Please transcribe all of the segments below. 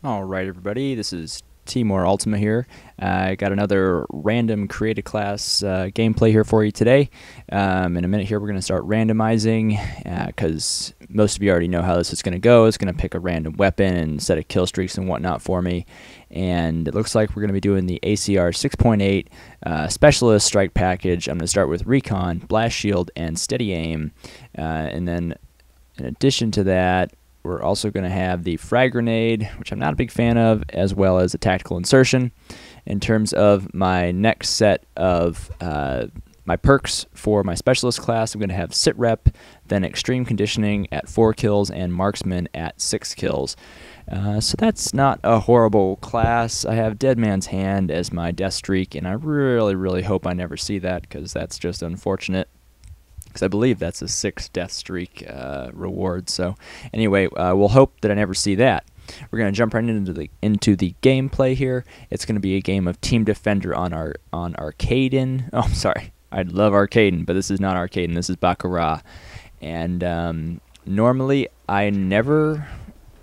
Alright everybody, this is Timor Ultima here. I got another random created class gameplay here for you today. In a minute here we're going to start randomizing because most of you already know how this is going to go. It's going to pick a random weapon and set of kill streaks and whatnot for me. And it looks like we're going to be doing the ACR 6.8 Specialist Strike Package. I'm going to start with Recon, Blast Shield, and Steady Aim. And then in addition to that, we're also going to have the frag grenade, which I'm not a big fan of, as well as a tactical insertion. In terms of my next set of my perks for my specialist class, I'm going to have sit rep, then extreme conditioning at 4 kills, and marksman at 6 kills. So that's not a horrible class. I have Dead Man's Hand as my death streak, and I really hope I never see that because that's just unfortunate. Because I believe that's a 6 death streak reward. So anyway, we'll hope that I never see that. We're going to jump right into the gameplay here. It's going to be a game of Team Defender on Arcaden. Oh, I'm sorry. I love Arcaden, but this is not Arcaden. This is Bakaara. And normally I never...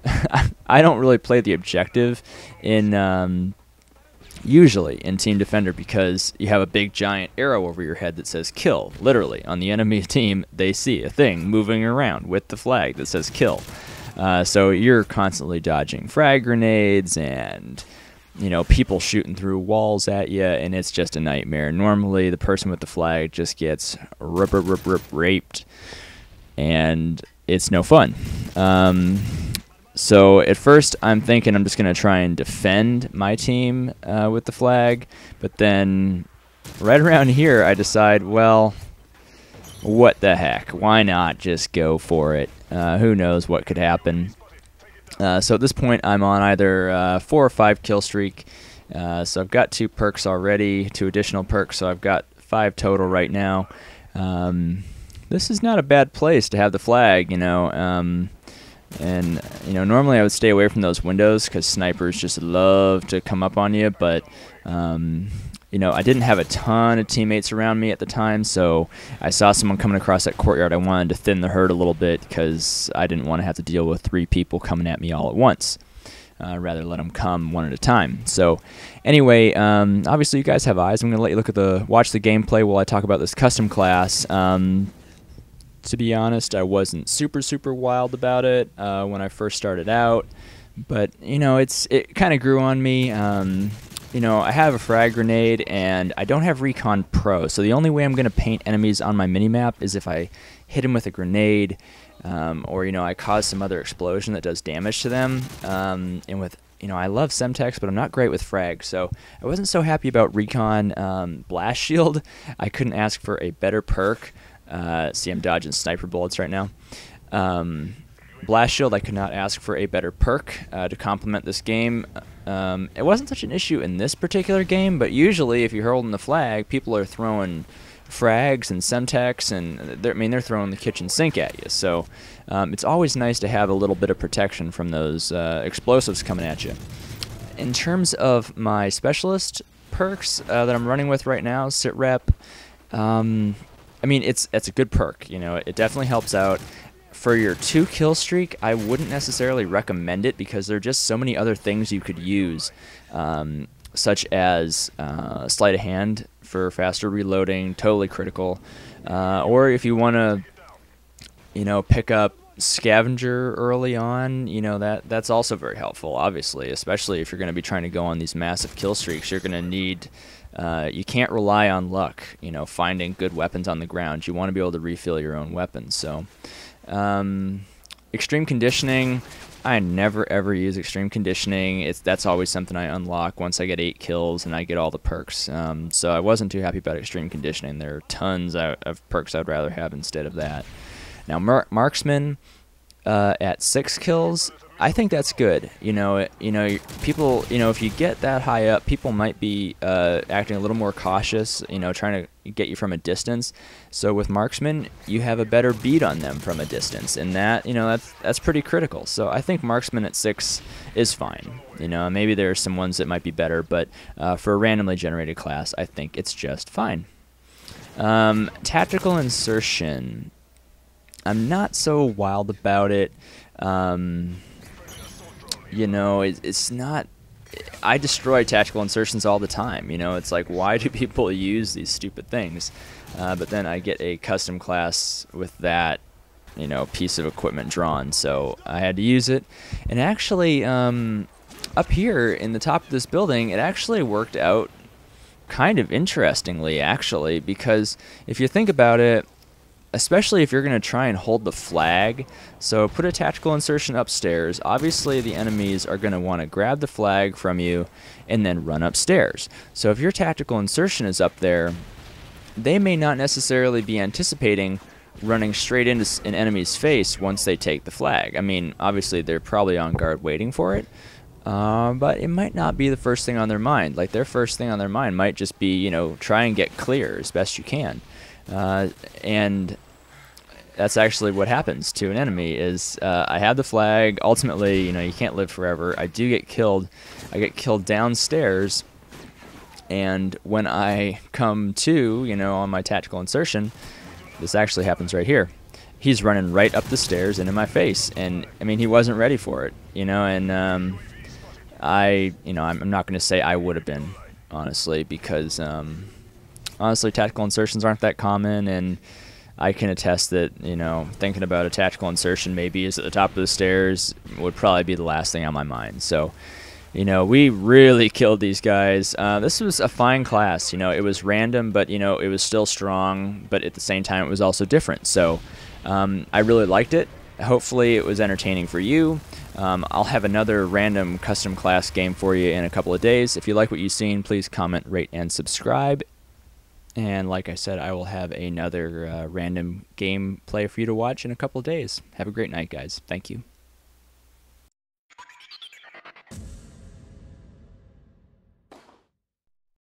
I don't really play the objective in... usually in Team Defender because you have a big giant arrow over your head that says kill. Literally, on the enemy team, they see a thing moving around with the flag that says kill. So you're constantly dodging frag grenades and, you know, people shooting through walls at you, and it's just a nightmare. Normally, the person with the flag just gets raped, and it's no fun. So at first I'm thinking I'm just going to try and defend my team with the flag, but then right around here I decide, well, what the heck, why not just go for it? Who knows what could happen. So at this point I'm on either 4 or 5 kill streak, so I've got 2 perks already, 2 additional perks, so I've got 5 total right now. This is not a bad place to have the flag, you know. And, you know, normally I would stay away from those windows because snipers just love to come up on you. But, you know, I didn't have a ton of teammates around me at the time. So I saw someone coming across that courtyard. I wanted to thin the herd a little bit because I didn't want to have to deal with 3 people coming at me all at once. Rather let them come one at a time. So anyway, obviously you guys have eyes. I'm going to let you watch the gameplay while I talk about this custom class. To be honest, I wasn't super wild about it when I first started out, but you know, it kind of grew on me. You know, I have a frag grenade and I don't have Recon Pro, so the only way I'm going to paint enemies on my minimap is if I hit them with a grenade, or you know, I cause some other explosion that does damage to them. And with, you know, I love Semtex, but I'm not great with frag, so I wasn't so happy about Recon Blast Shield. I couldn't ask for a better perk. See, I'm dodging sniper bullets right now. Blast Shield, I could not ask for a better perk to complement this game. It wasn't such an issue in this particular game, but usually if you're holding the flag, people are throwing frags and Semtex, and they're throwing the kitchen sink at you. So it's always nice to have a little bit of protection from those explosives coming at you. In terms of my specialist perks that I'm running with right now, sit rep. I mean, it's a good perk, you know, it definitely helps out. For your 2 kill streak, I wouldn't necessarily recommend it because there are just so many other things you could use, such as sleight of hand for faster reloading, totally critical, or if you want to, you know, pick up scavenger early on, you know, that's also very helpful, obviously, especially if you're going to be trying to go on these massive kill streaks. You're going to need... you can't rely on luck, you know, finding good weapons on the ground. You want to be able to refill your own weapons. So, extreme conditioning, I never ever use extreme conditioning. That's always something I unlock once I get 8 kills and I get all the perks. So I wasn't too happy about extreme conditioning. There are tons of perks I'd rather have instead of that. Now, marksman at 6 kills. I think that's good. You know, people, you know, if you get that high up, people might be acting a little more cautious, you know, trying to get you from a distance. So with marksman, you have a better beat on them from a distance, and that, you know, that's pretty critical. So I think marksman at 6 is fine. You know, maybe there are some ones that might be better, but for a randomly generated class, I think it's just fine. Tactical insertion. I'm not so wild about it. you know, it's not. I destroy tactical insertions all the time. You know, it's like, why do people use these stupid things? But then I get a custom class with that, you know, piece of equipment drawn, so I had to use it. And actually, up here in the top of this building, it actually worked out kind of interestingly, actually, because if you think about it, especially if you're going to try and hold the flag, so put a tactical insertion upstairs, obviously the enemies are going to want to grab the flag from you and then run upstairs. So if your tactical insertion is up there, they may not necessarily be anticipating running straight into an enemy's face once they take the flag. I mean, obviously they're probably on guard waiting for it, but it might not be the first thing on their mind. Like, their first thing on their mind might just be, you know, try and get clear as best you can. And that's actually what happens to an enemy is I have the flag. Ultimately, you know, you can't live forever. I do get killed. I get killed downstairs. And when I come to, you know, on my tactical insertion, this actually happens right here. He's running right up the stairs into my face. And, I mean, he wasn't ready for it, you know, and I'm not going to say I would have been, honestly, because honestly, tactical insertions aren't that common, and I can attest that, you know, thinking about a tactical insertion maybe is at the top of the stairs would probably be the last thing on my mind. So, you know, we really killed these guys. This was a fine class. You know, it was random, but, you know, it was still strong, but at the same time it was also different. So I really liked it. Hopefully it was entertaining for you. I'll have another random custom class game for you in a couple of days. If you like what you've seen, please comment, rate, and subscribe. And like I said, I will have another random game play for you to watch in a couple of days. Have a great night, guys. Thank you.